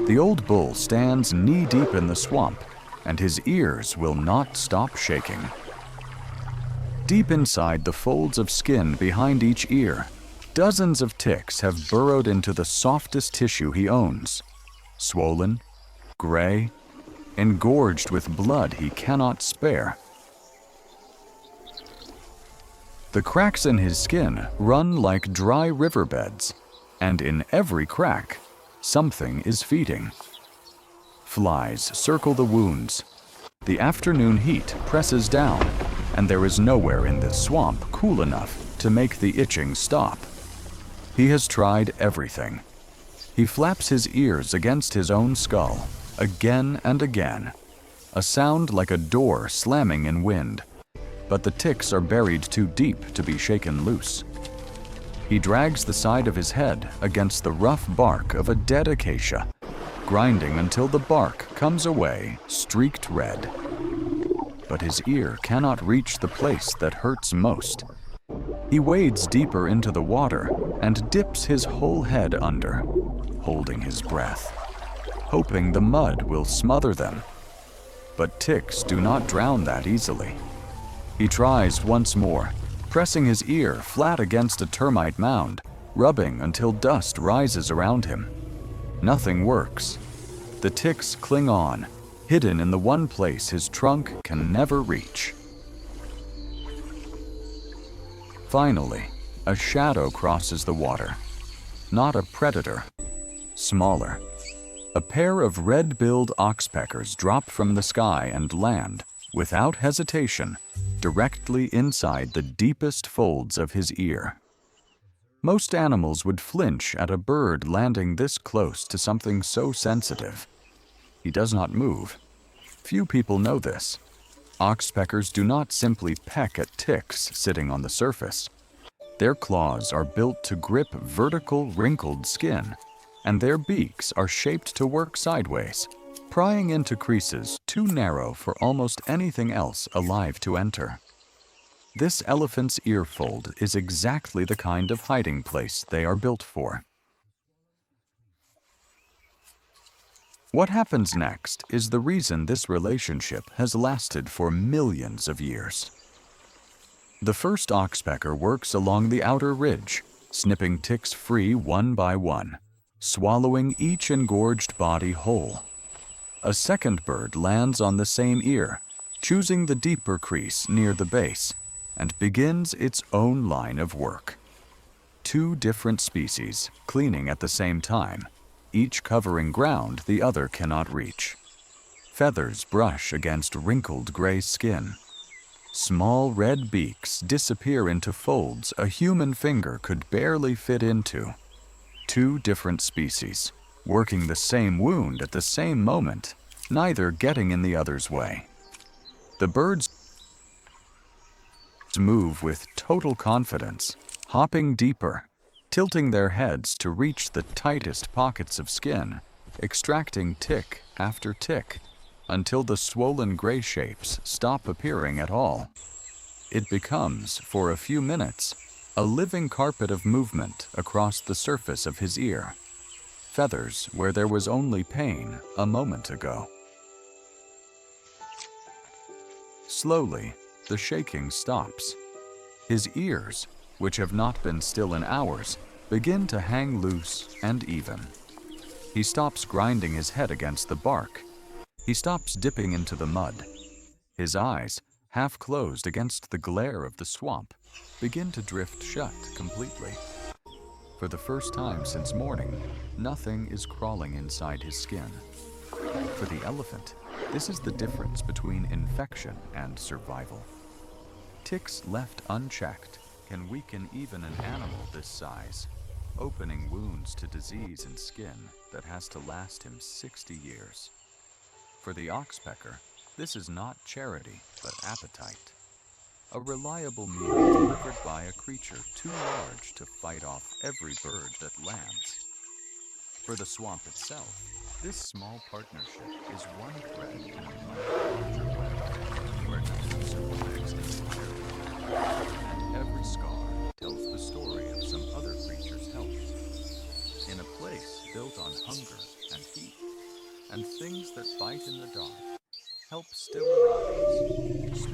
The old bull stands knee-deep in the swamp, and his ears will not stop shaking. Deep inside the folds of skin behind each ear, dozens of ticks have burrowed into the softest tissue he owns. Swollen, gray, engorged with blood he cannot spare. The cracks in his skin run like dry riverbeds, and in every crack, something is feeding. Flies circle the wounds. The afternoon heat presses down, and there is nowhere in this swamp cool enough to make the itching stop. He has tried everything. He flaps his ears against his own skull, again and again, a sound like a door slamming in wind, but the ticks are buried too deep to be shaken loose. He drags the side of his head against the rough bark of a dead acacia, grinding until the bark comes away streaked red. But his ear cannot reach the place that hurts most. He wades deeper into the water and dips his whole head under, holding his breath, hoping the mud will smother them. But ticks do not drown that easily. He tries once more, pressing his ear flat against a termite mound, rubbing until dust rises around him. Nothing works. The ticks cling on, hidden in the one place his trunk can never reach. Finally, a shadow crosses the water. Not a predator, smaller. A pair of red-billed oxpeckers drop from the sky and land, without hesitation, directly inside the deepest folds of his ear. Most animals would flinch at a bird landing this close to something so sensitive. He does not move. Few people know this. Oxpeckers do not simply peck at ticks sitting on the surface. Their claws are built to grip vertical, wrinkled skin, and their beaks are shaped to work sideways, prying into creases too narrow for almost anything else alive to enter. This elephant's ear fold is exactly the kind of hiding place they are built for. What happens next is the reason this relationship has lasted for millions of years. The first oxpecker works along the outer ridge, snipping ticks free one by one, swallowing each engorged body whole. A second bird lands on the same ear, choosing the deeper crease near the base, and begins its own line of work. Two different species cleaning at the same time, each covering ground the other cannot reach. Feathers brush against wrinkled gray skin. Small red beaks disappear into folds a human finger could barely fit into. Two different species, working the same wound at the same moment, neither getting in the other's way. The birds move with total confidence, hopping deeper, tilting their heads to reach the tightest pockets of skin, extracting tick after tick, until the swollen gray shapes stop appearing at all. It becomes, for a few minutes, a living carpet of movement across the surface of his ear. Feathers where there was only pain a moment ago. Slowly, the shaking stops. His ears, which have not been still in hours, begin to hang loose and even. He stops grinding his head against the bark. He stops dipping into the mud. His eyes, half closed against the glare of the swamp, begin to drift shut completely. For the first time since morning, nothing is crawling inside his skin. For the elephant, this is the difference between infection and survival. Ticks left unchecked can weaken even an animal this size, opening wounds to disease and skin that has to last him 60 years. For the oxpecker, this is not charity, but appetite. A reliable meal delivered by a creature too large to fight off every bird that lands. For the swamp itself, this small partnership is one thread in a much larger web, where nothing survives entirely, and every scar tells the story of some other creature's health. In a place built on hunger and heat, and things that bite in the dark help still rise.